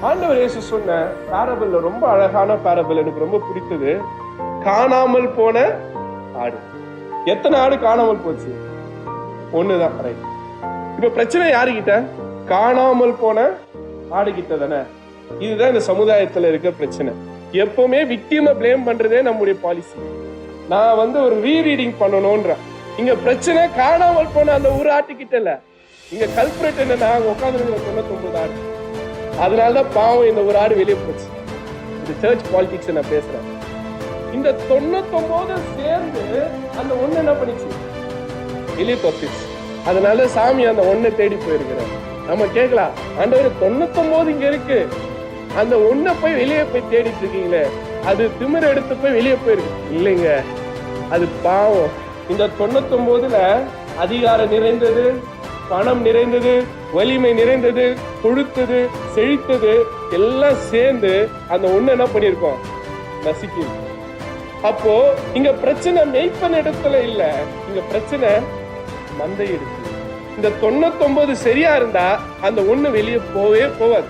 ஆண்டவர் இயேசு சொன்ன பேரபிள்ல ரொம்ப அழகான பேரபிள் எனக்கு ரொம்ப பிடித்தது. காணாமல் போன ஆடு. எத்தனை ஆடு காணாமல் போச்சு? ஒண்ணுதான். ரைட். இப்ப பிரச்சனை யாருகிட்ட? காணாமல் போன ஆடு கிட்ட தானே. இதுதான் இந்த சமுதாயத்துல இருக்க பிரச்சனை. எப்பவுமே விக்டிமை பிளேம் பண்றதே நம்முடைய பாலிசி. நான் ஒரு ரீரீடிங் பண்ணணும்ன்ற. இங்க பிரச்சனை காணாமல் போன அந்த ஒரு ஆட்டுக்கிட்ட இல்ல. இங்க கல்பரேட் என்னன்னா உட்கார்ந்து 99 ஆடு. அதனாலதான் பாவம் இந்த ஒரு ஆடு வெளியே போச்சு. இந்த சர்ச் பாலிடிக்ஸ் நான் பேசுறேன். இந்த 99 சேர்ந்து அந்த ஒண்ணு என்ன பண்ணிச்சு? வெளியே தப்பிச்சு. அதனால சாமி அந்த ஒண்ணை தேடி போயிருக்கிறார். நம்ம கேட்கலாம், ஆண்டவரே 99 இங்க இருக்கு, அந்த ஒண்ணை போய் வெளியே போய் தேடிட்டு இருக்கீங்களே, அது திமிர எடுத்து போய் வெளியே போயிருக்கு. இல்லைங்க, அது பாவம். இந்த 99ல அதிகாரம் நிறைந்தது, பணம் நிறைந்தது, வலிமை நிறைந்தது, கொழுத்தது, செழித்தது எல்லாம் சேர்ந்து அந்த ஒண்ணு என்ன பண்ணிருக்கோம்? நசுக்கி. அப்போ இங்க பிரச்சனை மெய்ப்பன் இடத்துல இல்ல, இங்க பிரச்சனை மந்தை இருக்கு. இந்த 99 சரியா இருந்தா அந்த ஒண்ணு வெளியே போவே போவாது.